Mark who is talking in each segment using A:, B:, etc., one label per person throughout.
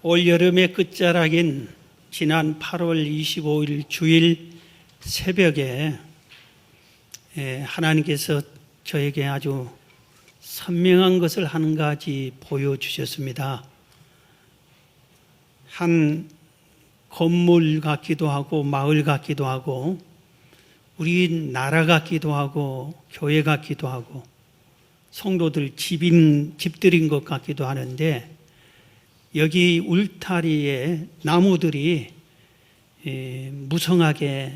A: 올여름의 끝자락인 지난 8월 25일 주일 새벽에 하나님께서 저에게 아주 선명한 것을 한 가지 보여주셨습니다. 한 건물 같기도 하고 마을 같기도 하고 우리 나라 같기도 하고 교회 같기도 하고 성도들 집들인 것 같기도 하는데, 여기 울타리에 나무들이 무성하게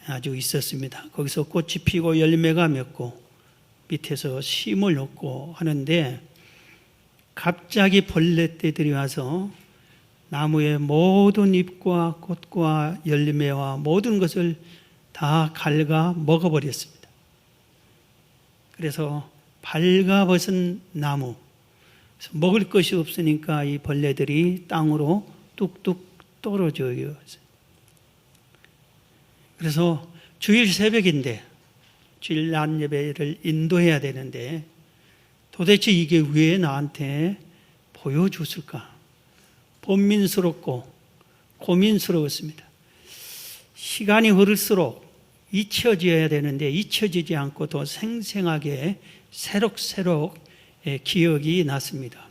A: 아주 있었습니다. 거기서 꽃이 피고 열매가 맺고 밑에서 심을 얻고 하는데, 갑자기 벌레떼들이 와서 나무의 모든 잎과 꽃과 열매와 모든 것을 다 갉아 먹어버렸습니다. 그래서 발가벗은 나무, 먹을 것이 없으니까 이 벌레들이 땅으로 뚝뚝 떨어져요. 그래서 주일 새벽인데, 주일 낮 예배를 인도해야 되는데 도대체 이게 왜 나한테 보여줬을까? 번민스럽고 고민스러웠습니다. 시간이 흐를수록 잊혀져야 되는데 잊혀지지 않고 더 생생하게 새록새록 기억이 났습니다.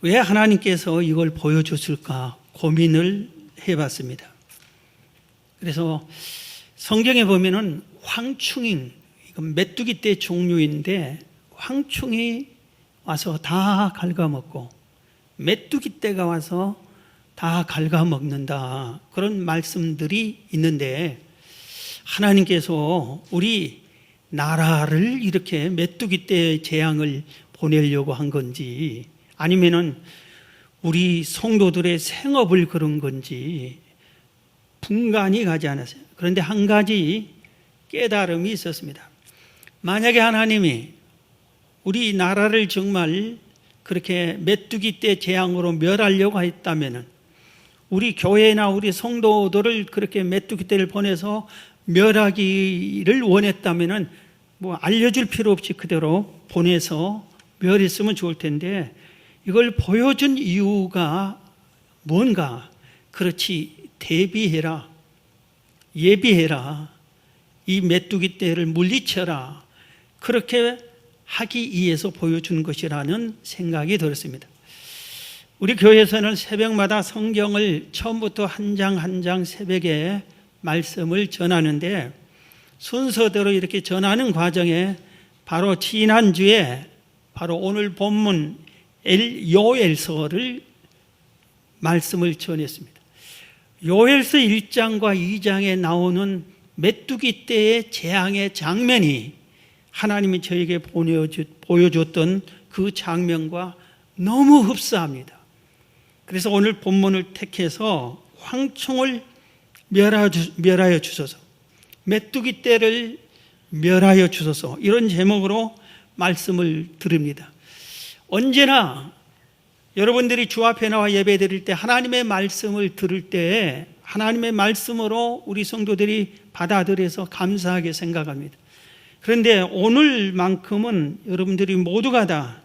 A: 왜 하나님께서 이걸 보여줬을까 고민을 해봤습니다. 그래서 성경에 보면은 황충인, 이건 메뚜기 떼 종류인데 황충이 와서 다 갉아먹고 메뚜기 떼가 와서 다 갉아먹는다, 그런 말씀들이 있는데, 하나님께서 우리 나라를 이렇게 메뚜기 떼 재앙을 보내려고 한 건지 아니면은 우리 성도들의 생업을 그런 건지 분간이 가지 않았어요. 그런데 한 가지 깨달음이 있었습니다. 만약에 하나님이 우리 나라를 정말 그렇게 메뚜기 떼 재앙으로 멸하려고 했다면은, 우리 교회나 우리 성도들을 그렇게 메뚜기 떼를 보내서 멸하기를 원했다면은 뭐 알려줄 필요 없이 그대로 보내서 멸했으면 좋을 텐데, 이걸 보여준 이유가 뭔가? 그렇지, 대비해라, 예비해라, 이 메뚜기 떼를 물리쳐라, 그렇게 하기 위해서 보여준 것이라는 생각이 들었습니다. 우리 교회에서는 새벽마다 성경을 처음부터 한 장 한 장 새벽에 말씀을 전하는데, 순서대로 이렇게 전하는 과정에 바로 지난주에 바로 오늘 본문 요엘서를 말씀을 전했습니다. 요엘서 1장과 2장에 나오는 메뚜기 떼의 재앙의 장면이 하나님이 저에게 보여줬던 그 장면과 너무 흡사합니다. 그래서 오늘 본문을 택해서 황충을 멸하여 주소서, 메뚜기 떼를 멸하여 주소서, 이런 제목으로 말씀을 드립니다. 언제나 여러분들이 주 앞에 나와 예배 드릴 때, 하나님의 말씀을 들을 때 하나님의 말씀으로 우리 성도들이 받아들여서 감사하게 생각합니다. 그런데 오늘만큼은 여러분들이 모두가 다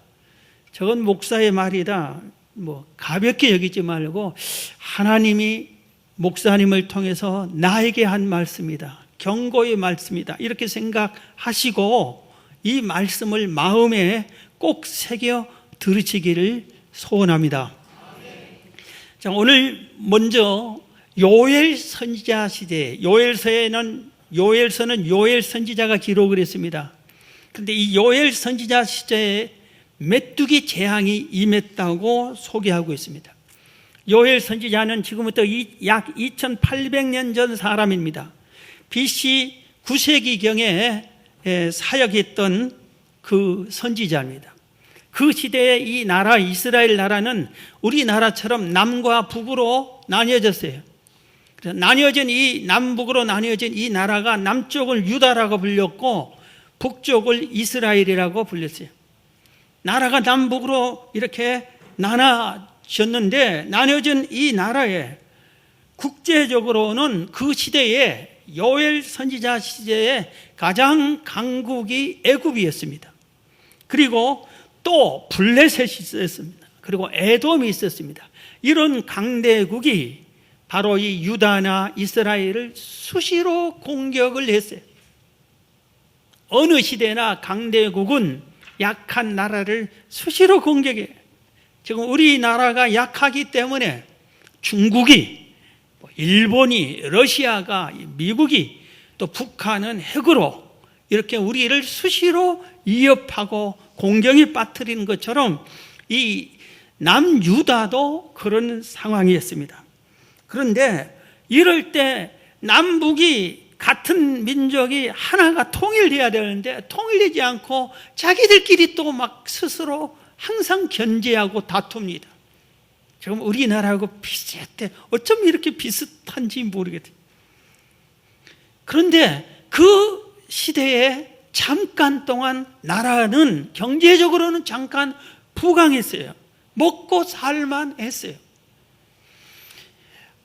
A: 저건 목사의 말이다, 뭐 가볍게 여기지 말고 하나님이 목사님을 통해서 나에게 한 말씀이다, 경고의 말씀이다, 이렇게 생각하시고 이 말씀을 마음에 꼭 새겨 들으시기를 소원합니다. 자, 오늘 먼저 요엘 선지자 시대, 요엘서는 요엘 선지자가 기록을 했습니다. 그런데 이 요엘 선지자 시대에 메뚜기 재앙이 임했다고 소개하고 있습니다. 요엘 선지자는 지금부터 약 2800년 전 사람입니다. BC 9세기경에 사역했던 그 선지자입니다. 그 시대에 이 나라, 이스라엘 나라는 우리나라처럼 남과 북으로 나뉘어졌어요. 그래서 남북으로 나뉘어진 이 나라가 남쪽을 유다라고 불렸고 북쪽을 이스라엘이라고 불렸어요. 나라가 남북으로 이렇게 나눠졌는데, 나눠진 이 나라에 국제적으로는 그 시대에 요엘 선지자 시대에 가장 강국이 애굽이었습니다. 그리고 또 블레셋이 있었습니다. 그리고 에돔이 있었습니다. 이런 강대국이 바로 이 유다나 이스라엘을 수시로 공격을 했어요. 어느 시대나 강대국은 약한 나라를 수시로 공격해요. 지금 우리나라가 약하기 때문에 중국이, 일본이, 러시아가, 미국이, 또 북한은 핵으로 이렇게 우리를 수시로 위협하고 공경에 빠뜨리는 것처럼 이 남유다도 그런 상황이었습니다. 그런데 이럴 때 남북이 같은 민족이 하나가 통일돼야 되는데 통일되지 않고 자기들끼리 또 막 스스로 항상 견제하고 다툽니다. 지금 우리나라하고 비슷해. 어쩜 이렇게 비슷한지 모르겠어요. 그런데 그 시대에 잠깐 동안 나라는 경제적으로는 잠깐 부강했어요. 먹고 살만 했어요.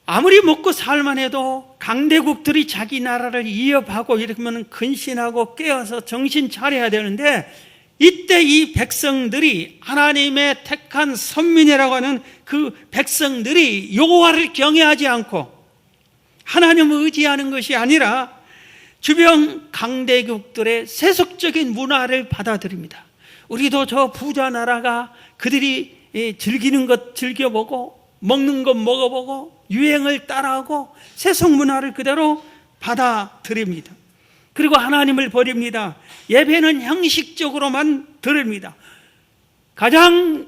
A: 아무리 먹고 살만 해도 강대국들이 자기 나라를 위협하고 이러면 근신하고 깨어서 정신 차려야 되는데, 이때 이 백성들이, 하나님의 택한 선민이라고 하는 그 백성들이 여호와를 경외하지 않고 하나님을 의지하는 것이 아니라 주변 강대국들의 세속적인 문화를 받아들입니다. 우리도 저 부자 나라가 그들이 즐기는 것 즐겨보고 먹는 것 먹어보고 유행을 따라하고 세속 문화를 그대로 받아들입니다. 그리고 하나님을 버립니다. 예배는 형식적으로만 드립니다. 가장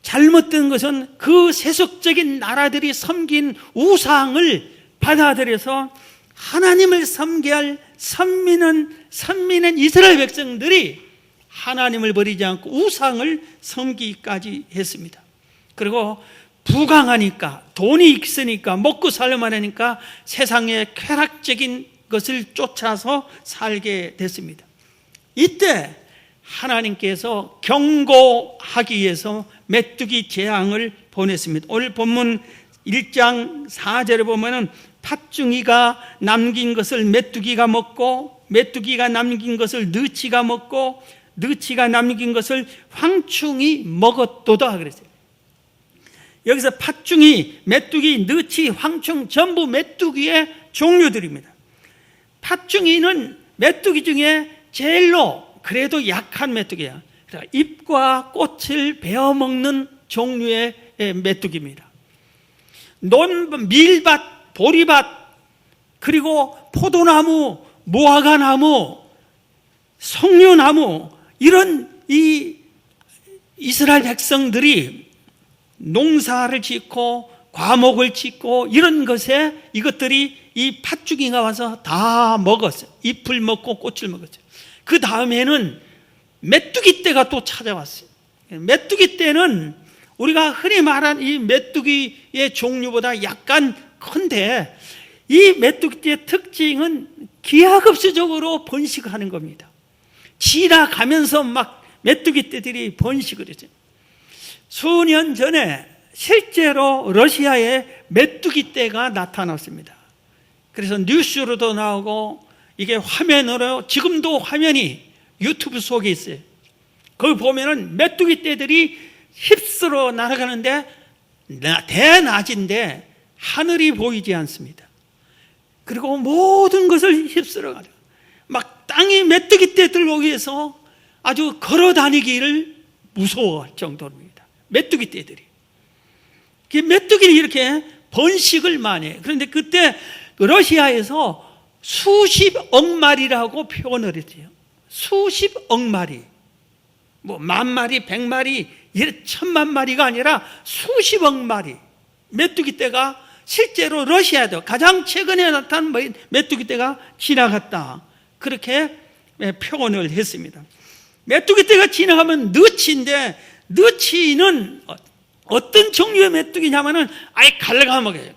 A: 잘못된 것은 그 세속적인 나라들이 섬긴 우상을 받아들여서 하나님을 섬겨야 할 선민은 이스라엘 백성들이 하나님을 버리지 않고 우상을 섬기기까지 했습니다. 그리고 부강하니까, 돈이 있으니까, 먹고 살려만 하니까 세상의 쾌락적인 것을 쫓아서 살게 됐습니다. 이때 하나님께서 경고하기 위해서 메뚜기 재앙을 보냈습니다. 오늘 본문 1장 4절에 보면은 팥중이가 남긴 것을 메뚜기가 먹고, 메뚜기가 남긴 것을 너치가 먹고, 너치가 남긴 것을 황충이 먹었도다 그랬어요. 여기서 팥중이, 메뚜기, 너치, 황충 전부 메뚜기의 종류들입니다. 팥중이는 메뚜기 중에 제일로 그래도 약한 메뚜기야. 잎과 꽃을 베어먹는 종류의 메뚜기입니다. 밀밭, 보리밭, 그리고 포도나무, 무화과나무, 석류나무, 이런 이 이스라엘 백성들이 농사를 짓고 과목을 짓고 이런 것에 이것들이 이 팥죽이가 와서 다 먹었어요. 잎을 먹고 꽃을 먹었어요. 그 다음에는 메뚜기 떼가 또 찾아왔어요. 메뚜기 떼는 우리가 흔히 말한 이 메뚜기의 종류보다 약간 큰데, 이 메뚜기 떼의 특징은 기하급수적으로 번식하는 겁니다. 지나가면서 막 메뚜기 떼들이 번식을 했어요. 수년 전에 실제로 러시아에 메뚜기 떼가 나타났습니다. 그래서 뉴스로도 나오고, 이게 화면으로, 지금도 화면이 유튜브 속에 있어요. 거기 보면은 메뚜기 떼들이 휩쓸어 날아가는데 대낮인데 하늘이 보이지 않습니다. 그리고 모든 것을 휩쓸어 가죠. 막 땅이 메뚜기 떼들 위해서 아주 걸어 다니기를 무서워할 정도입니다. 메뚜기 떼들이. 메뚜기는 이렇게 번식을 많이 해요. 그런데 그때 러시아에서 수십억 마리라고 표현을 했어요. 수십억 마리. 뭐 10,000마리, 100마리, 10,000,000마리가 아니라 수십억 마리. 메뚜기 떼가 실제로 러시아도 가장 최근에 나타난 메뚜기 떼가 지나갔다. 그렇게 표현을 했습니다. 메뚜기 떼가 지나가면 너치인데, 너치는 어떤 종류의 메뚜기냐면은 아예 갉아먹어요.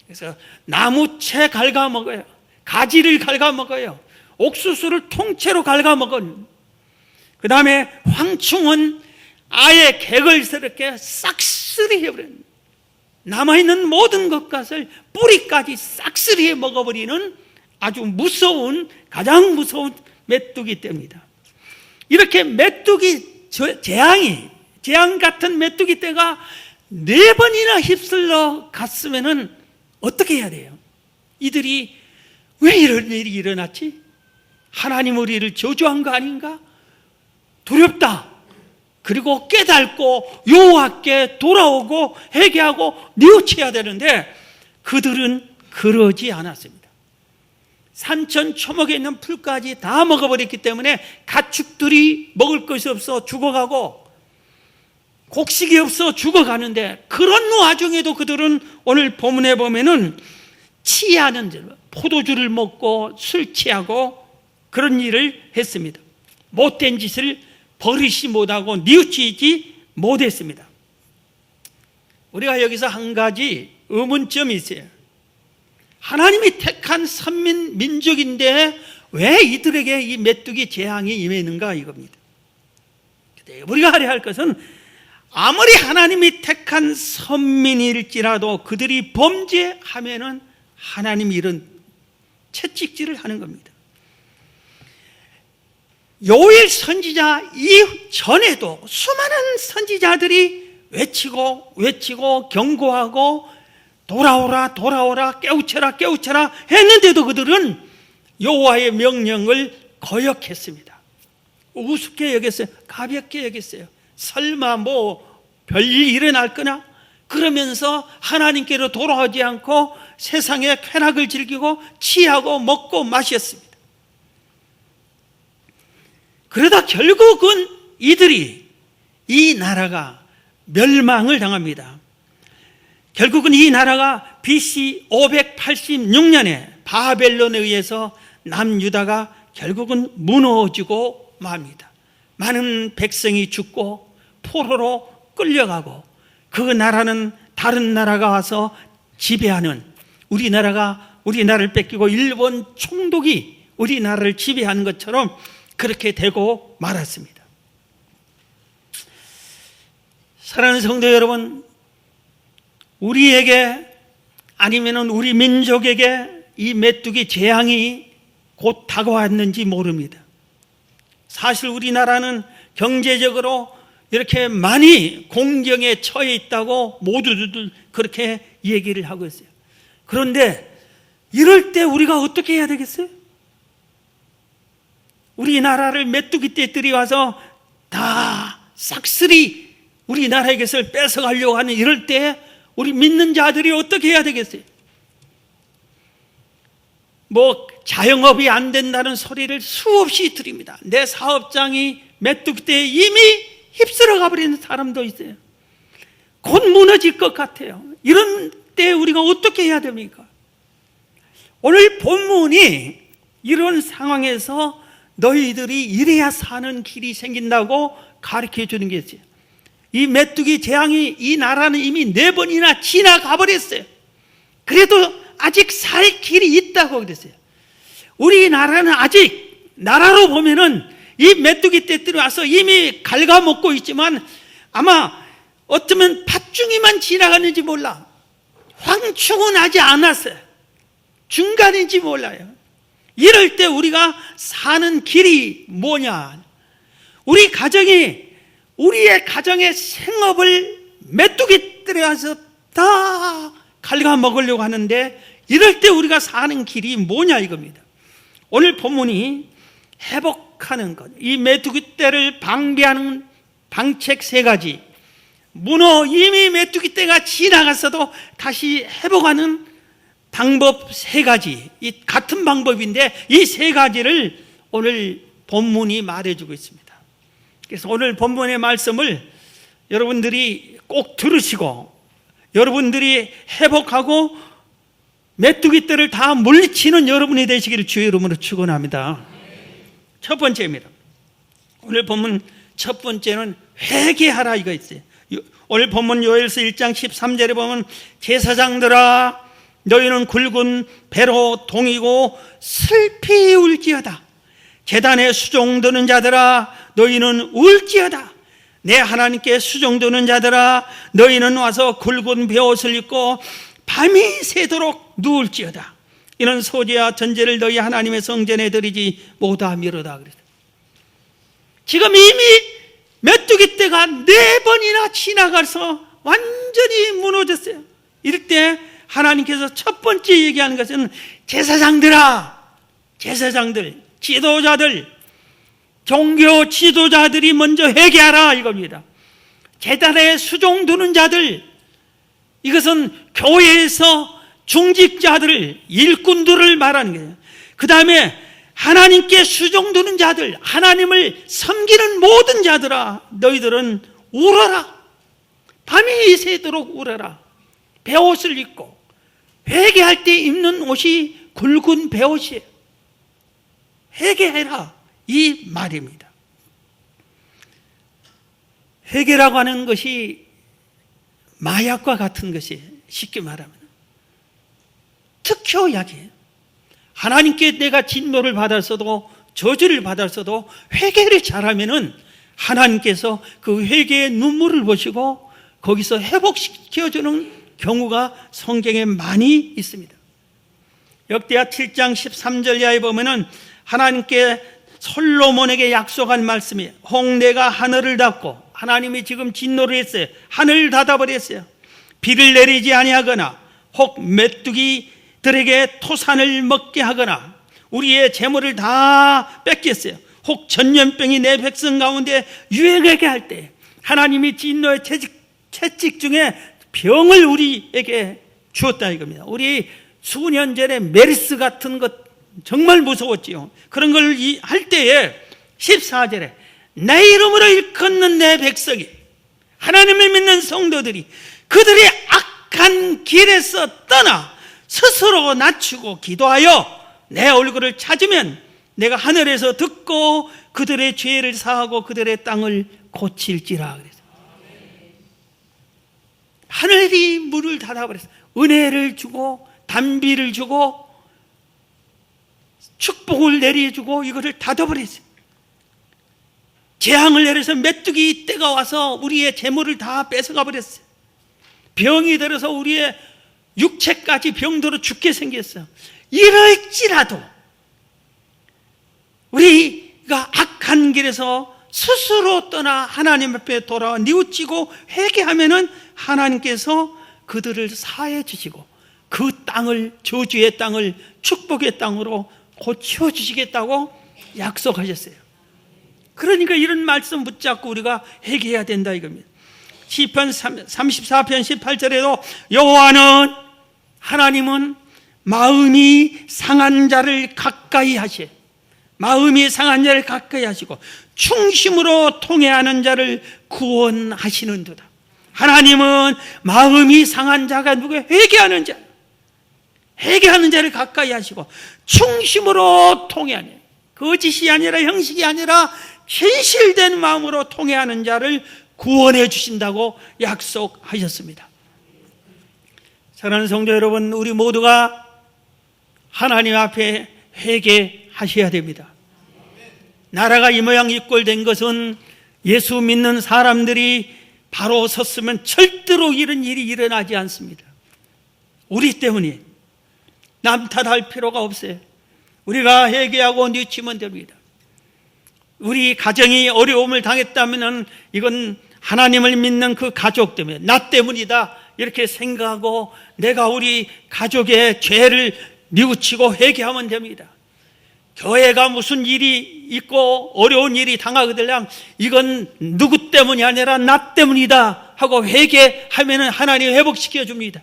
A: 그래서 나무채 갉아먹어요. 가지를 갉아먹어요. 옥수수를 통째로 갉아먹은. 그 다음에 황충은 아예 개걸스럽게 싹쓸이 해버려요. 남아있는 모든 것을 뿌리까지 싹쓸이 해 먹어버리는 아주 무서운, 가장 무서운 메뚜기 떼입니다. 이렇게 메뚜기 재앙이 재앙 같은 메뚜기 떼가 4번이나 휩쓸러 갔으면은 어떻게 해야 돼요? 이들이 왜 이런 일이 일어났지? 하나님 우리를 저주한 거 아닌가? 두렵다. 그리고 깨닫고 여호와께 돌아오고 회개하고 뉘우쳐야 되는데 그들은 그러지 않았습니다. 산천 초목에 있는 풀까지 다 먹어버렸기 때문에 가축들이 먹을 것이 없어 죽어가고 곡식이 없어 죽어가는데 그런 와중에도 그들은 오늘 본문에 보면은 취하는 포도주를 먹고 술 취하고 그런 일을 했습니다. 못된 짓을 버리지 못하고 뉘우치지 못했습니다. 우리가 여기서 한 가지 의문점이 있어요. 하나님이 택한 선민 민족인데 왜 이들에게 이 메뚜기 재앙이 임했는가 이겁니다. 우리가 알아야 할 것은 아무리 하나님이 택한 선민일지라도 그들이 범죄하면은 하나님이 이런 채찍질을 하는 겁니다. 요엘 선지자 이전에도 수많은 선지자들이 외치고 경고하고 돌아오라 돌아오라 깨우쳐라 깨우쳐라 했는데도 그들은 여호와의 명령을 거역했습니다. 우습게 여겼어요. 가볍게 여겼어요. 설마 뭐 별일 일어날 거나 그러면서 하나님께로 돌아오지 않고 세상의 쾌락을 즐기고 취하고 먹고 마셨습니다. 그러다 결국은 이들이 이 나라가 멸망을 당합니다. 결국은 이 나라가 BC 586년에 바벨론에 의해서 남유다가 결국은 무너지고 맙니다. 많은 백성이 죽고 포로로 끌려가고 그 나라는 다른 나라가 와서 지배하는 우리나라를 뺏기고 일본 총독이 우리나라를 지배하는 것처럼 그렇게 되고 말았습니다. 사랑하는 성도 여러분, 우리에게 아니면 우리 민족에게 이 메뚜기 재앙이 곧 다가왔는지 모릅니다. 사실 우리나라는 경제적으로 이렇게 많이 공경에 처해 있다고 모두들 그렇게 얘기를 하고 있어요. 그런데 이럴 때 우리가 어떻게 해야 되겠어요? 우리나라를 메뚜기 떼들이 와서 다 싹쓸이 우리나라의 것을 뺏어가려고 하는 이럴 때 우리 믿는 자들이 어떻게 해야 되겠어요? 뭐 자영업이 안 된다는 소리를 수없이 드립니다. 내 사업장이 메뚜기 떼에 이미 휩쓸어 가버리는 사람도 있어요. 곧 무너질 것 같아요. 이런 때 우리가 어떻게 해야 됩니까? 오늘 본문이 이런 상황에서 너희들이 이래야 사는 길이 생긴다고 가르쳐 주는 게 있어요. 이 메뚜기 재앙이 이 나라는 이미 4번이나 지나가 버렸어요. 그래도 아직 살 길이 있다고 그랬어요. 우리나라는 아직 나라로 보면은 이 메뚜기 떼들이 와서 이미 갉아먹고 있지만 아마 어쩌면 팥중이만 지나가는지 몰라. 황충은 아직 안 왔어요. 중간인지 몰라요. 이럴 때 우리가 사는 길이 뭐냐? 우리의 가정의 생업을 메뚜기들이 와서 다 갉아먹으려고 하는데 이럴 때 우리가 사는 길이 뭐냐 이겁니다. 오늘 본문이 회복하는 것, 이 메뚜기떼를 방비하는 방책 3가지, 이미 메뚜기떼가 지나갔어도 다시 회복하는 방법 3가지, 이 같은 방법인데 이 3가지를 오늘 본문이 말해주고 있습니다. 그래서 오늘 본문의 말씀을 여러분들이 꼭 들으시고 여러분들이 회복하고 메뚜기떼를 다 물리치는 여러분이 되시기를 주의 이름으로 축원합니다. 첫 번째입니다. 오늘 본문 첫 번째는 회개하라 이거 있어요. 오늘 본문 요엘서 1장 13절에 보면 제사장들아 너희는 굵은 배로 동이고 슬피 울지어다. 제단에 수종드는 자들아 너희는 울지어다. 내 하나님께 수종드는 자들아 너희는 와서 굵은 베옷을 입고 밤이 새도록 누울지어다. 이는 소제와 전제를 너희 하나님의 성전에 드리지 못하미로다. 그랬어요. 지금 이미 메뚜기 떼가 4번이나 지나가서 완전히 무너졌어요. 이럴 때 하나님께서 첫 번째 얘기하는 것은 제사장들아, 제사장들, 지도자들, 종교 지도자들이 먼저 회개하라 이겁니다. 제단에 수종 두는 자들, 이것은 교회에서 중직자들, 일꾼들을 말하는 거예요. 그 다음에 하나님께 수종 두는 자들, 하나님을 섬기는 모든 자들아, 너희들은 울어라. 밤이 새도록 울어라. 베옷을 입고 회개할 때 입는 옷이 굵은 베옷이에요. 회개해라 이 말입니다. 회개라고 하는 것이 마약과 같은 것이, 쉽게 말하면 특효약이에요. 하나님께 내가 진노를 받았어도 저주를 받았어도 회개를 잘하면은 하나님께서 그 회개의 눈물을 보시고 거기서 회복시켜주는 경우가 성경에 많이 있습니다. 역대하 7장 13절 이하에 보면은 하나님께 솔로몬에게 약속한 말씀이, 홍내가 하늘을 닫고, 하나님이 지금 진노를 했어요. 하늘을 닫아버렸어요. 비를 내리지 아니하거나 혹 메뚜기들에게 토산을 먹게 하거나 우리의 재물을 다 뺏겼어요. 혹 전염병이 내 백성 가운데 유행하게 할 때 하나님이 진노의 채찍 중에 병을 우리에게 주었다 이겁니다. 우리 수년 전에 메르스 같은 것 정말 무서웠지요. 그런 걸 할 때에 14절에 내 이름으로 일컫는 내 백성이, 하나님을 믿는 성도들이 그들의 악한 길에서 떠나 스스로 낮추고 기도하여 내 얼굴을 찾으면 내가 하늘에서 듣고 그들의 죄를 사하고 그들의 땅을 고칠지라 그랬어요. 하늘이 문을 닫아버렸어요. 은혜를 주고 단비를 주고 축복을 내려주고 이거를 닫아버렸어요. 재앙을 내려서 메뚜기 떼가 와서 우리의 재물을 다 뺏어가 버렸어요. 병이 들어서 우리의 육체까지 병들어 죽게 생겼어요. 이럴지라도 우리가 악한 길에서 스스로 떠나 하나님 앞에 돌아와 뉘우치고 회개하면은 하나님께서 그들을 사해 주시고 그 땅을, 저주의 땅을 축복의 땅으로 고쳐 주시겠다고 약속하셨어요. 그러니까 이런 말씀 붙잡고 우리가 회개해야 된다 이겁니다. 시편 34편 18절에도 여호와는, 하나님은 마음이 상한 자를 가까이 하시, 마음이 상한 자를 가까이 하시고 충심으로 통회하는 자를 구원하시는도다. 하나님은 마음이 상한 자가 누구예요? 회개하는 자, 회개하는 자를 가까이 하시고 충심으로 통회하는, 거짓이 아니라 형식이 아니라 진실된 마음으로 통회하는 자를 구원해 주신다고 약속하셨습니다. 사랑하는 성도 여러분, 우리 모두가 하나님 앞에 회개하셔야 됩니다. 나라가 이 모양 이 꼴 된 것은 예수 믿는 사람들이 바로 섰으면 절대로 이런 일이 일어나지 않습니다. 우리 때문에 남 탓할 필요가 없어요. 우리가 회개하고 뉘우치면 됩니다. 우리 가정이 어려움을 당했다면 이건 하나님을 믿는 그 가족 때문에, 나 때문이다 이렇게 생각하고 내가 우리 가족의 죄를 뉘우치고 회개하면 됩니다. 교회가 무슨 일이 있고 어려운 일이 당하거든요. 이건 누구 때문이 아니라 나 때문이다 하고 회개하면 하나님이 회복시켜 줍니다.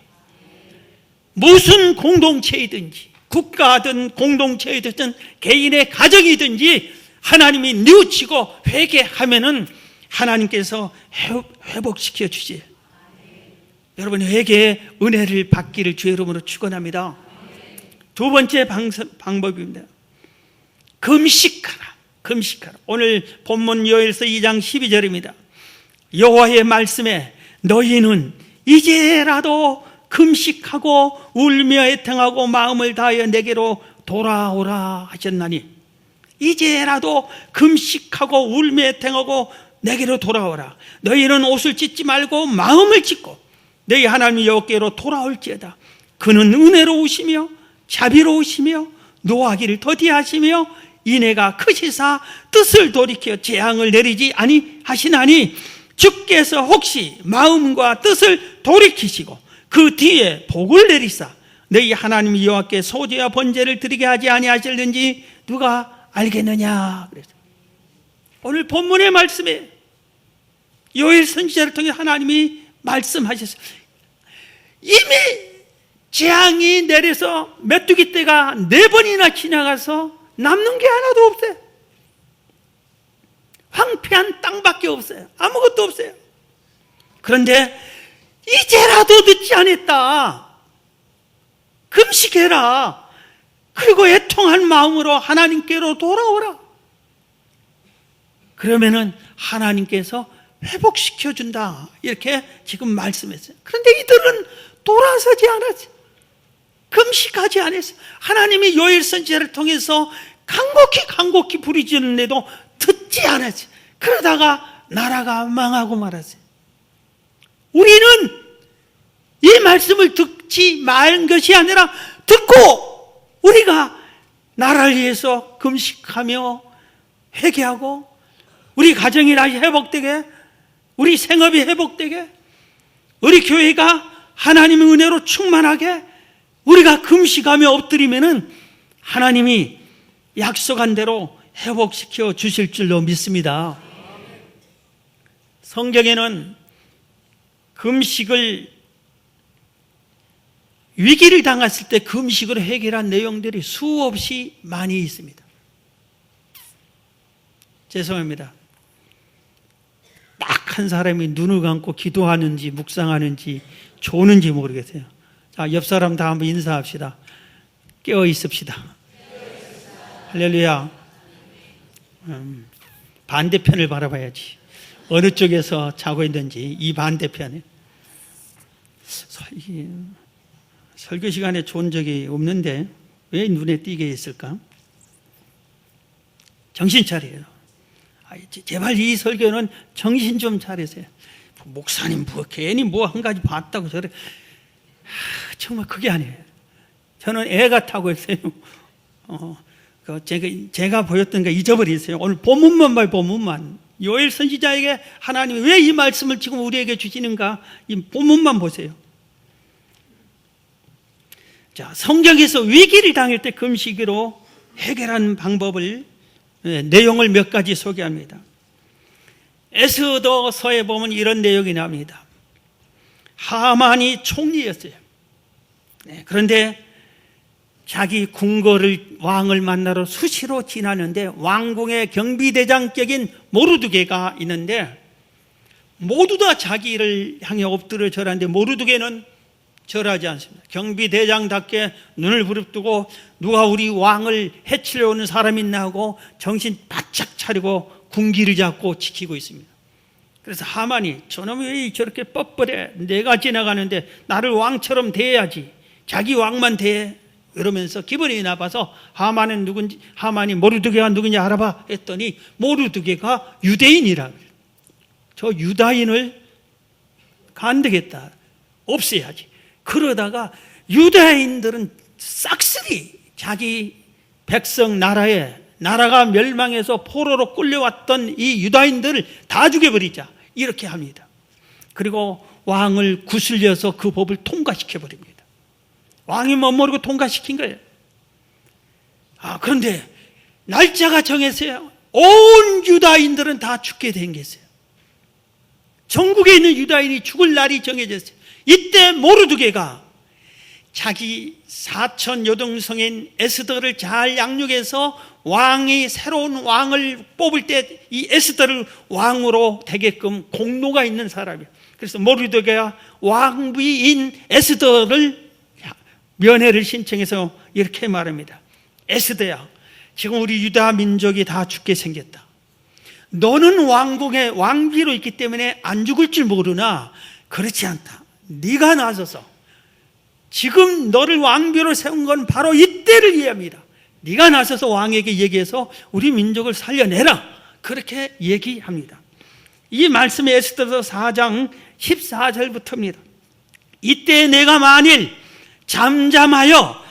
A: 무슨 공동체이든지, 국가든 공동체이든 개인의 가정이든지 하나님이 뉘우치고 회개하면은 하나님께서 회복시켜 주세요. 여러분, 회개의 은혜를 받기를 주의 이름으로 축원합니다. 두 번째 방법입니다. 금식하라. 금식하라. 오늘 본문 요엘서 2장 12절입니다. 여호와의 말씀에 너희는 이제라도 금식하고 울며 애통하고 마음을 다하여 내게로 돌아오라 하셨나니, 이제라도 금식하고 울며 애통하고 내게로 돌아오라. 너희는 옷을 찢지 말고 마음을 찢고 너희 하나님 여호와께로 돌아올지어다. 그는 은혜로우시며 자비로우시며 노하기를 더디하시며 인애가 크시사 뜻을 돌이켜 재앙을 내리지 아니하시나니 주께서 혹시 마음과 뜻을 돌이키시고 그 뒤에 복을 내리사 너희 하나님 여호와께 소제와 번제를 드리게 하지 아니하실는지 누가 알겠느냐. 그래서 오늘 본문의 말씀에 요엘 선지자를 통해 하나님이 말씀하셨어요. 이미 재앙이 내려서 메뚜기 떼가 4번이나 지나가서 남는 게 하나도 없어요. 황폐한 땅밖에 없어요. 아무것도 없어요. 그런데 이제라도 늦지 않았다. 금식해라. 그리고 애통한 마음으로 하나님께로 돌아오라. 그러면은 하나님께서 회복시켜준다. 이렇게 지금 말씀했어요. 그런데 이들은 돌아서지 않았어요. 금식하지 않았어요. 하나님이 요엘 선지자를 통해서 간곡히 부르짖는데도 듣지 않았어요. 그러다가 나라가 망하고 말았어요. 우리는 이 말씀을 듣지 말 것이 아니라 듣고 우리가 나라를 위해서 금식하며 회개하고 우리 가정이 다시 회복되게, 우리 생업이 회복되게, 우리 교회가 하나님의 은혜로 충만하게 우리가 금식하며 엎드리면은 하나님이 약속한 대로 회복시켜 주실 줄로 믿습니다. 성경에는 금식을, 위기를 당했을 때 금식으로 해결한 내용들이 수없이 많이 있습니다. 죄송합니다. 딱 한 사람이 눈을 감고 기도하는지 묵상하는지 조는지 모르겠어요. 자, 옆 사람 다 한번 인사합시다. 깨어 있읍시다. 할렐루야. 반대편을 바라봐야지. 어느 쪽에서 자고 있는지 이 반대편에. 설교 시간에 좋은 적이 없는데 왜 눈에 띄게 있을까? 정신 차려요. 제발 이 설교는 정신 좀 차리세요. 목사님 뭐 괜히 뭐 한 가지 봤다고 저래. 정말 그게 아니에요. 저는 애 같다고 했어요. 제가 보였던 거 잊어버리세요. 오늘 본문만 봐요. 본문만. 요엘 선지자에게 하나님이 왜 이 말씀을 지금 우리에게 주시는가? 이 본문만 보세요. 자, 성경에서 위기를 당할 때 금식으로 해결하는 방법을, 내용을 몇 가지 소개합니다. 에스더서에 보면 이런 내용이 나옵니다. 하만이 총리였어요. 그런데 자기 궁궐을, 왕을 만나러 수시로 지나는데 왕궁의 경비대장격인 모르드게가 있는데 모두 다 자기를 향해 엎드려 절하는데 모르드게는 절하지 않습니다. 경비대장답게 눈을 부릅뜨고 누가 우리 왕을 해치려 오는 사람이 있나 하고 정신 바짝 차리고 군기를 잡고 지키고 있습니다. 그래서 하만이 저놈이 왜 저렇게 뻣뻣해? 내가 지나가는데 나를 왕처럼 대해야지. 자기 왕만 대해. 이러면서 기분이 나빠서 하만이 모르드게가 누군지 알아봐 했더니 모르드게가 유대인이라. 저 유다인을 간되겠다. 없애야지. 그러다가 유대인들은 싹쓸이 자기 백성 나라가 멸망해서 포로로 끌려왔던 이 유다인들을 다 죽여버리자. 이렇게 합니다. 그리고 왕을 구슬려서 그 법을 통과시켜버립니다. 왕이 못 모르고 통과시킨 거예요. 그런데 날짜가 정했어요. 온 유다인들은 다 죽게 된 게 있어요. 전국에 있는 유다인이 죽을 날이 정해졌어요. 이때 모르드게가 자기 사촌 여동생인 에스더를 잘 양육해서 왕이 새로운 왕을 뽑을 때 이 에스더를 왕으로 되게끔 공로가 있는 사람이에요. 그래서 모르드게가 왕비인 에스더를 면회를 신청해서 이렇게 말합니다. 에스더야, 지금 우리 유다 민족이 다 죽게 생겼다. 너는 왕궁의 왕비로 있기 때문에 안 죽을 줄 모르나 그렇지 않다. 네가 나서서 지금 너를 왕비로 세운 건 바로 이때를 이해합니다. 네가 나서서 왕에게 얘기해서 우리 민족을 살려내라. 그렇게 얘기합니다. 이 말씀이 에스더서 4장 14절부터입니다. 이때 내가 만일 잠잠하여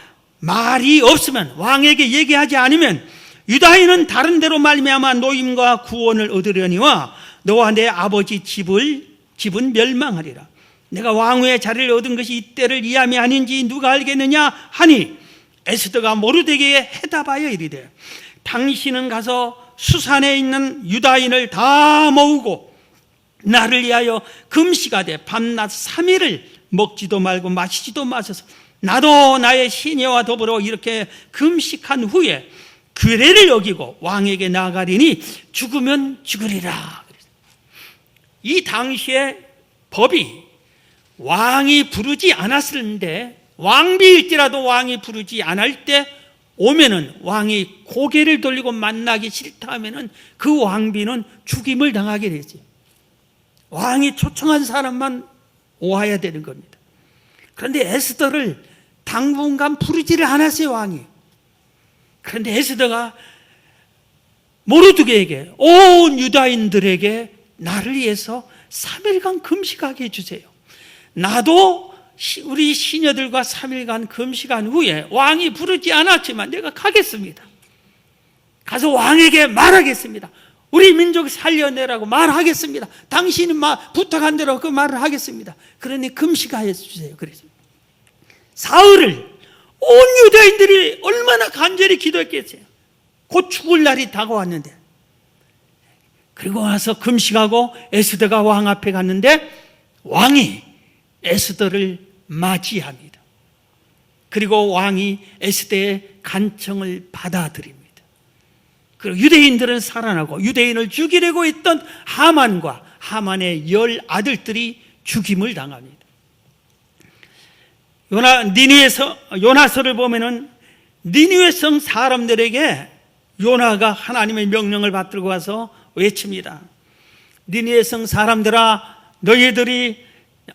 A: 말이 없으면 왕에게 얘기하지 않으면 유다인은 다른 데로 말미암아 노임과 구원을 얻으려니와 너와 내 아버지 집은 멸망하리라. 내가 왕후의 자리를 얻은 것이 이때를 이함이 아닌지 누가 알겠느냐 하니 에스더가 모르드게에 해답하여 이르되 당신은 가서 수산에 있는 유다인을 다 모으고 나를 위하여 금식하되 밤낮 3일을 먹지도 말고 마시지도 마셔서 나도 나의 시녀와 더불어 이렇게 금식한 후에 규례를 여기고 왕에게 나아가리니 죽으면 죽으리라. 이 당시에 법이 왕이 부르지 않았을때, 왕비일지라도 왕이 부르지 않을 때 오면은 왕이 고개를 돌리고 만나기 싫다 하면은 그 왕비는 죽임을 당하게 되지. 왕이 초청한 사람만 오아야 되는 겁니다. 그런데 에스더를 당분간 부르지를 않았어요, 왕이. 그런데 에스더가 모르드게에게, 온 유다인들에게 나를 위해서 3일간 금식하게 해주세요. 나도 우리 시녀들과 3일간 금식한 후에 왕이 부르지 않았지만 내가 가겠습니다. 가서 왕에게 말하겠습니다. 우리 민족 살려내라고 말하겠습니다. 당신이 부탁한 대로 그 말을 하겠습니다. 그러니 금식하여 주세요. 그래서 사흘을 온 유다인들이 얼마나 간절히 기도했겠어요. 곧 죽을 날이 다가왔는데. 그리고 와서 금식하고 에스더가 왕 앞에 갔는데 왕이 에스더를 맞이합니다. 그리고 왕이 에스더의 간청을 받아들입니다. 그리고 유대인들은 살아나고 유대인을 죽이려고 했던 하만과 하만의 10 아들들이 죽임을 당합니다. 요나서를 보면은 니느웨 성 사람들에게 요나가 하나님의 명령을 받들고 와서 외칩니다. 니느웨 성 사람들아, 너희들이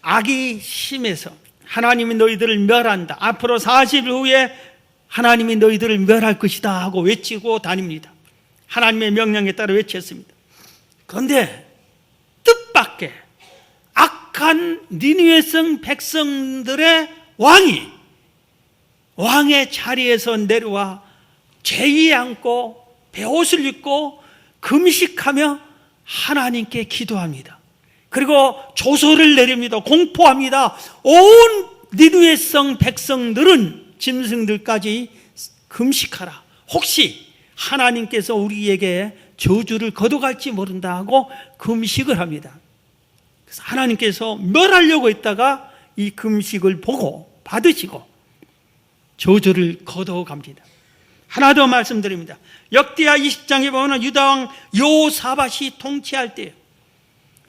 A: 악이 심해서 하나님이 너희들을 멸한다. 앞으로 40일 후에 하나님이 너희들을 멸할 것이다 하고 외치고 다닙니다. 하나님의 명령에 따라 외쳤습니다. 그런데 뜻밖의 악한 니느웨 성 백성들의 왕의 자리에서 내려와 죄의 앉고 베옷을 입고 금식하며 하나님께 기도합니다. 그리고 조서를 내립니다. 공포합니다. 온 니느웨 성 백성들은 짐승들까지 금식하라. 혹시 하나님께서 우리에게 저주를 거둬갈지 모른다 하고 금식을 합니다. 그래서 하나님께서 멸하려고 했다가 이 금식을 보고 받으시고 저주를 거둬갑니다. 하나 더 말씀드립니다. 역대하 20장에 보면 유다왕 요사밧이 통치할 때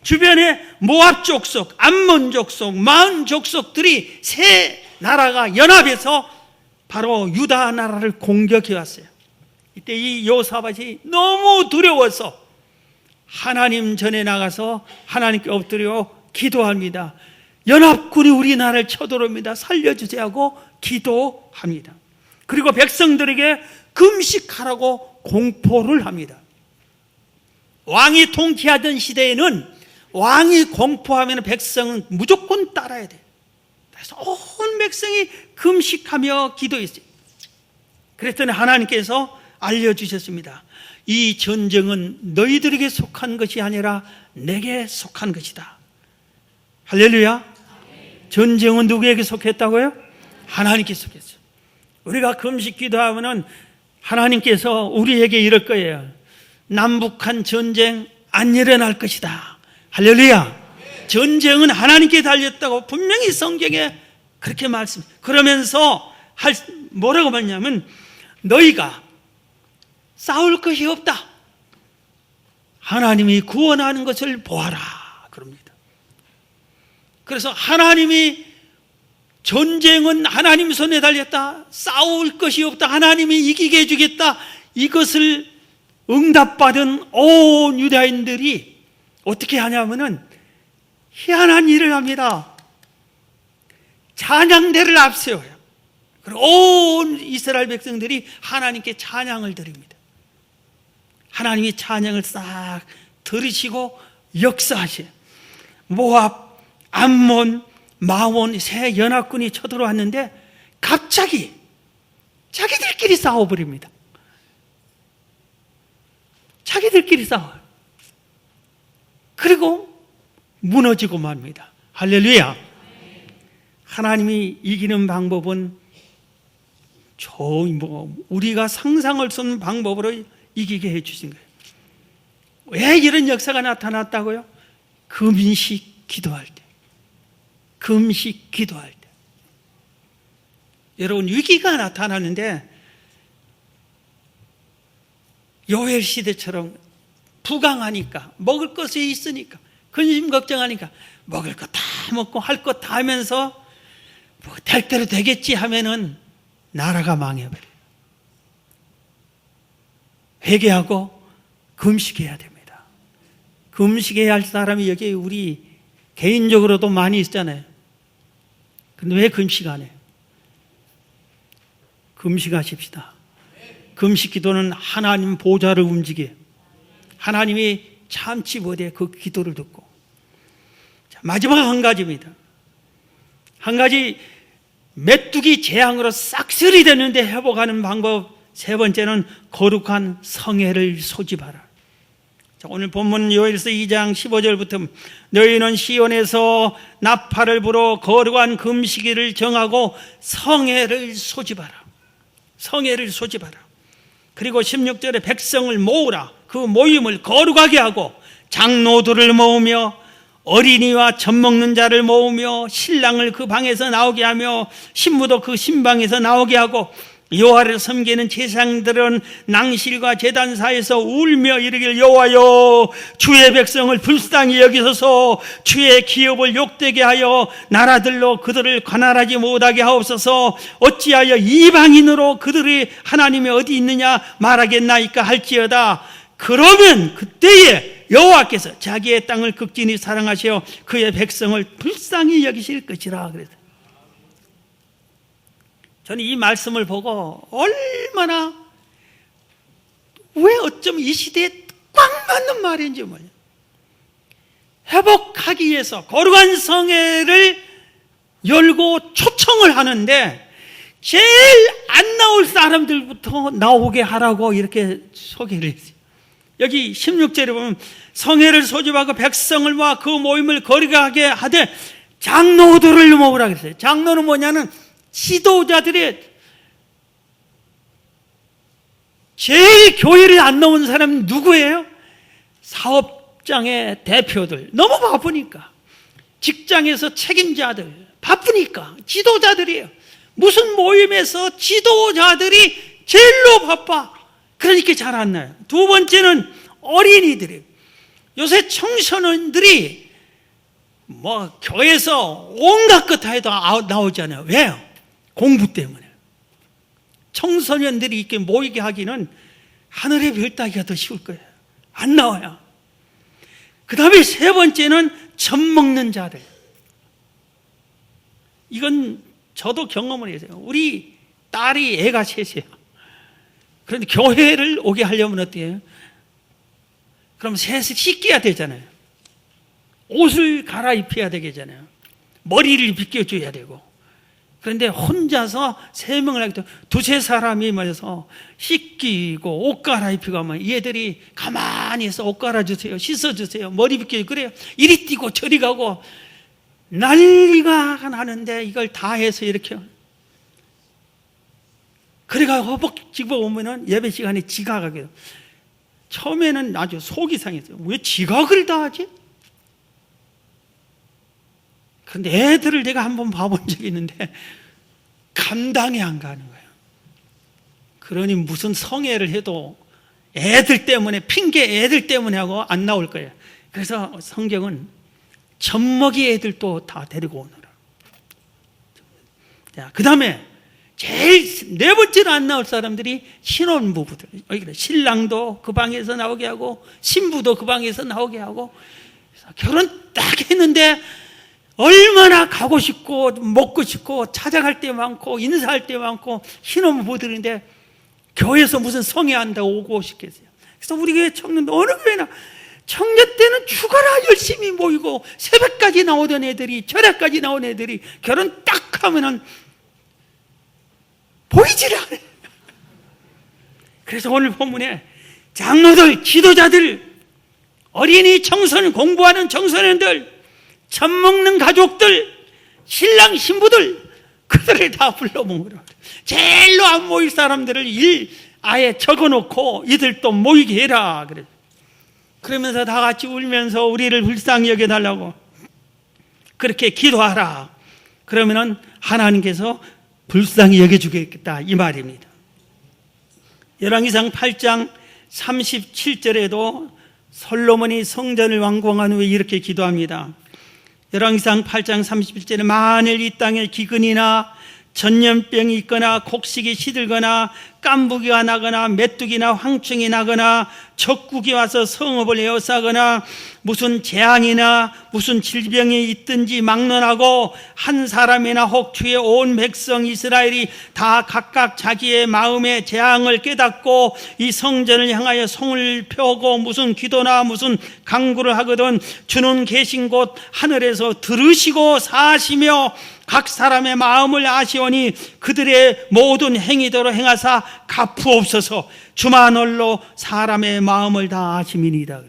A: 주변에 모압 족속, 암몬 족속, 마은 족속들이 세 나라가 연합해서 바로 유다 나라를 공격해 왔어요. 이때 이 요사밧이 너무 두려워서 하나님 전에 나가서 하나님께 엎드려 기도합니다. 연합군이 우리나라를 쳐들어옵니다. 살려주세요 하고 기도합니다. 그리고 백성들에게 금식하라고 공포를 합니다. 왕이 통치하던 시대에는 왕이 공포하면 백성은 무조건 따라야 돼요. 그래서 온 백성이 금식하며 기도했어요. 그랬더니 하나님께서 알려주셨습니다. 이 전쟁은 너희들에게 속한 것이 아니라 내게 속한 것이다. 할렐루야. 전쟁은 누구에게 속했다고요? 하나님께 속했어요. 우리가 금식 기도하면 하나님께서 우리에게 이럴 거예요. 남북한 전쟁 안 일어날 것이다. 할렐루야. 전쟁은 하나님께 달렸다고 분명히 성경에 그렇게 말씀해요. 그러면서 뭐라고 말하냐면 너희가 싸울 것이 없다. 하나님이 구원하는 것을 보아라. 그럽니다. 그래서 하나님이 전쟁은 하나님 손에 달렸다. 싸울 것이 없다. 하나님이 이기게 해주겠다. 이것을 응답받은 온 유다인들이 어떻게 하냐면은 희한한 일을 합니다. 찬양대를 앞세워요. 그리고 온 이스라엘 백성들이 하나님께 찬양을 드립니다. 하나님이 찬양을 싹 들으시고 역사하셔요. 모압, 암몬, 마온 세 연합군이 쳐들어왔는데 갑자기 자기들끼리 싸워버립니다. 자기들끼리 싸워요. 그리고 무너지고 맙니다. 할렐루야. 하나님이 이기는 방법은 우리가 상상할 수 없는 방법으로 이기게 해주신 거예요. 왜 이런 역사가 나타났다고요? 금식 기도할 때. 금식 기도할 때. 여러분, 위기가 나타나는데 요엘 시대처럼 부강하니까, 먹을 것이 있으니까, 근심 걱정하니까 먹을 거 다 먹고 할 것 다 하면서 뭐 될 대로 되겠지 하면은 나라가 망해버려요. 회개하고 금식해야 됩니다. 금식해야 할 사람이 여기 우리 개인적으로도 많이 있잖아요. 근데 왜 금식 안 해요? 금식하십시다. 금식 기도는 하나님 보좌를 움직여 하나님이 참지 못해 그 기도를 듣고. 자, 마지막 한 가지입니다. 한 가지, 메뚜기 재앙으로 싹쓸이 됐는데 회복하는 방법. 세 번째는 거룩한 성회를 소집하라. 자, 오늘 본문 요엘서 2장 15절부터 너희는 시온에서 나팔을 불어 거룩한 금식일을 정하고 성회를 소집하라. 성회를 소집하라. 그리고 16절에 백성을 모으라. 그 모임을 거룩하게 하고 장로들을 모으며 어린이와 젖 먹는 자를 모으며 신랑을 그 방에서 나오게 하며 신부도 그 신방에서 나오게 하고 여호와를 섬기는 제사장들은 낭실과 제단사에서 울며 이르길 여호와여 주의 백성을 불쌍히 여기소서 주의 기업을 욕되게 하여 나라들로 그들을 관할하지 못하게 하옵소서 어찌하여 이방인으로 그들이 하나님이 어디 있느냐 말하겠나이까 할지어다. 그러면 그때에 여호와께서 자기의 땅을 극진히 사랑하시어 그의 백성을 불쌍히 여기실 것이라. 그래서 저는 이 말씀을 보고 얼마나, 왜 어쩜 이 시대에 꽉 맞는 말인지 몰라요. 회복하기 위해서 거룩한 성회를 열고 초청을 하는데 제일 안 나올 사람들부터 나오게 하라고 이렇게 소개를 했어요. 여기 16절에 보면 성회를 소집하고 백성을 모아 그 모임을 거룩하게 하되 장로들을 모으라 그랬어요. 장로는 뭐냐면 지도자들의, 제일 교회를 안 나온 사람은 누구예요? 사업장의 대표들, 너무 바쁘니까. 직장에서 책임자들, 바쁘니까. 지도자들이에요. 무슨 모임에서 지도자들이 제일로 바빠. 그러니까 잘 안 나요. 두 번째는 어린이들이에요. 요새 청소년들이 뭐 교회에서 온갖 것 다 해도 나오잖아요. 왜요? 공부 때문에. 청소년들이 이렇게 모이게 하기는 하늘의 별 따기가 더 쉬울 거예요. 안 나와요. 그 다음에 세 번째는 젖 먹는 자들. 이건 저도 경험을 했어요. 우리 딸이 애가 셋이에요. 그런데 교회를 오게 하려면 어떻게 해요? 그럼 셋을 씻겨야 되잖아요. 옷을 갈아입혀야 되겠잖아요. 머리를 빗겨줘야 되고. 그런데 혼자서 3명을 하기 때문에 2-3사람이 말해서 씻기고 옷 갈아입히고 하면 얘들이 가만히 있어. 옷 갈아주세요, 씻어주세요, 머리 빗겨주세요. 그래요. 이리 뛰고 저리 가고 난리가 나는데 이걸 다 해서 이렇게. 그래가 허벅 집어오면은 예배 시간에 지각하게 돼요. 처음에는 아주 속이 상했어요. 왜 지각을 다 하지? 그런데 애들을 내가 한번 봐본 적이 있는데 감당이 안 가는 거예요. 그러니 무슨 성회를 해도 애들 때문에, 핑계 애들 때문에 하고 안 나올 거예요. 그래서 성경은 젖먹이 애들도 다 데리고 오너라. 자, 그 다음에 제일 네 번째로 안 나올 사람들이 신혼부부들. 신랑도 그 방에서 나오게 하고 신부도 그 방에서 나오게 하고. 결혼 딱 했는데 얼마나 가고 싶고 먹고 싶고 찾아갈 때 많고 인사할 때 많고 신혼부부들인데 교회에서 무슨 성회한다고 오고 싶겠어요. 그래서 우리 교회 청년도 어느 교회나 청년 때는 죽어라 열심히 모이고 새벽까지 나오던 애들이, 저녁까지 나온 애들이 결혼 딱 하면은 보이질 않아요. 그래서 오늘 본문에 장로들, 지도자들, 어린이 청소년, 공부하는 청소년들, 젖 먹는 가족들, 신랑 신부들, 그들을 다 불러 모으라. 제일로 안 모일 사람들을 아예 적어놓고 이들 또 모이게 해라. 그러면서 다 같이 울면서 우리를 불쌍히 여겨달라고 그렇게 기도하라. 그러면은 하나님께서 불쌍히 여겨주겠다, 이 말입니다. 열왕기상 8장 37절에도 솔로몬이 성전을 완공한 후에 이렇게 기도합니다. 열왕기상 8장 37절에 만일 이 땅에 기근이나 전염병이 있거나 곡식이 시들거나 깐부기가 나거나 메뚜기나 황충이 나거나 적국이 와서 성읍을 에워싸거나 무슨 재앙이나 무슨 질병이 있든지 막론하고 한 사람이나 혹 주의 온 백성 이스라엘이 다 각각 자기의 마음의 재앙을 깨닫고 이 성전을 향하여 손을 펴고 무슨 기도나 무슨 간구를 하거든 주는 계신 곳 하늘에서 들으시고 사시며 각 사람의 마음을 아시오니 그들의 모든 행위대로 행하사 갚으옵소서. 주만 홀로 사람의 마음을 다 아심이니이다.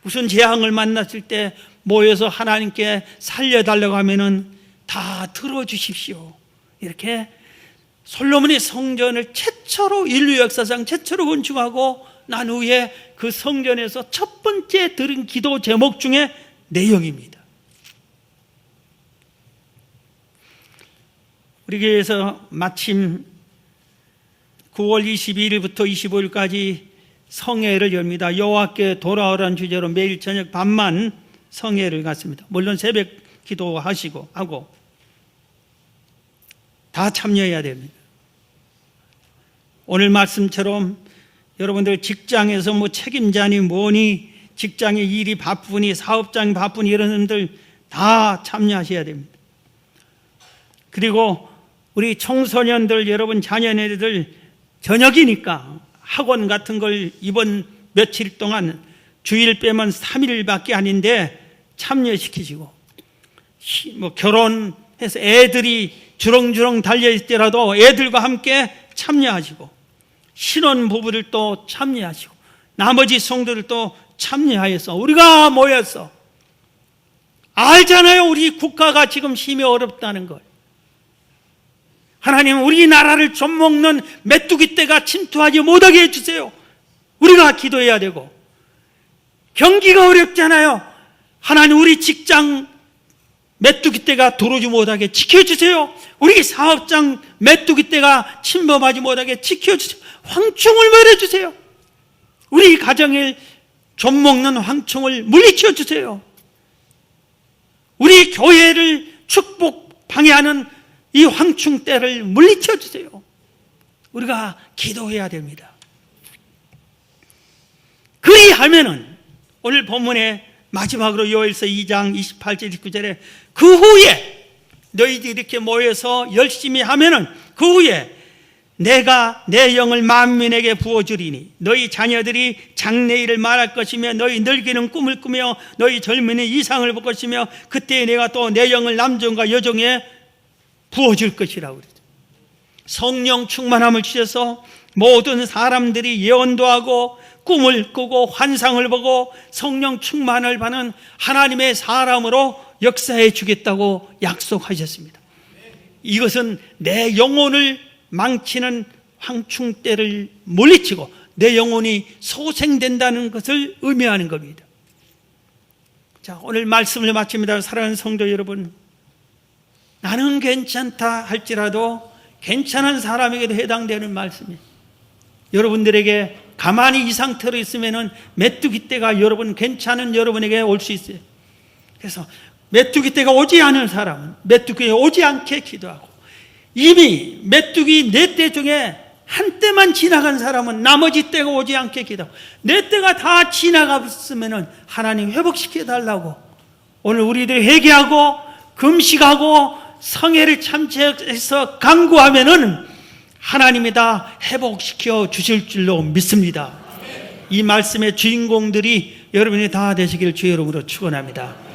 A: 무슨 재앙을 만났을 때 모여서 하나님께 살려달라고 하면은 다 들어주십시오. 이렇게 솔로몬의 성전을 최초로 인류 역사상 최초로 건축하고 난 후에 그 성전에서 첫 번째 들은 기도 제목 중에 내용입니다. 우리 교회에서 마침 9월 22일부터 25일까지 성회를 엽니다. 여호와께 돌아오라는 주제로 매일 저녁 밤만 성회를 갖습니다. 물론 새벽 기도하시고 하고 다 참여해야 됩니다. 오늘 말씀처럼 여러분들 직장에서 뭐 책임자니 뭐니 직장의 일이 바쁘니 사업장이 바쁘니 이런 분들 다 참여하셔야 됩니다. 그리고 우리 청소년들 여러분 자녀네들 저녁이니까 학원 같은 걸 이번 며칠 동안 주일 빼면 3일밖에 아닌데 참여시키시고 뭐 결혼해서 애들이 주렁주렁 달려있더라도 애들과 함께 참여하시고 신혼부부를 또 참여하시고 나머지 성도를 또 참여하여서 우리가 모여서 알잖아요. 우리 국가가 지금 심히 어렵다는 걸. 하나님 우리나라를 좀먹는 메뚜기 떼가 침투하지 못하게 해주세요. 우리가 기도해야 되고 경기가 어렵잖아요. 하나님 우리 직장 메뚜기 떼가 들어오지 못하게 지켜주세요. 우리 사업장 메뚜기 떼가 침범하지 못하게 지켜주세요. 황충을 멀어주세요. 우리 가정에 좀먹는 황충을 물리쳐 주세요. 우리 교회를 축복 방해하는 이 황충떼를 물리쳐 주세요. 우리가 기도해야 됩니다. 그리하면은 오늘 본문의 마지막으로 요엘서 2장 28절 29절에 그 후에 너희들이 이렇게 모여서 열심히 하면은 그 후에 내가 내 영을 만민에게 부어주리니 너희 자녀들이 장래일을 말할 것이며 너희 늙이는 꿈을 꾸며 너희 젊은이 이상을 볼 것이며 그때 내가 또 내 영을 남종과 여종에 부어줄 것이라고 그랬죠. 성령 충만함을 주셔서 모든 사람들이 예언도 하고 꿈을 꾸고 환상을 보고 성령 충만을 받는 하나님의 사람으로 역사해 주겠다고 약속하셨습니다. 이것은 내 영혼을 망치는 황충떼를 물리치고 내 영혼이 소생된다는 것을 의미하는 겁니다. 자, 오늘 말씀을 마칩니다. 사랑하는 성도 여러분, 나는 괜찮다 할지라도 괜찮은 사람에게도 해당되는 말씀이에요. 여러분들에게 가만히 이 상태로 있으면은 메뚜기 떼가 여러분 괜찮은 여러분에게 올 수 있어요. 그래서 메뚜기 떼가 오지 않은 사람은 메뚜기에 오지 않게 기도하고 이미 메뚜기 4떼 중에 한 떼만 지나간 사람은 나머지 떼가 오지 않게 기도하고 4떼가 다 지나갔으면은 하나님 회복시켜 달라고 오늘 우리들이 회개하고 금식하고 성회를 참여해서 간구하면은 하나님이 다 회복시켜 주실 줄로 믿습니다. 이 말씀의 주인공들이 여러분이 다 되시길 주의 이름으로 축원합니다.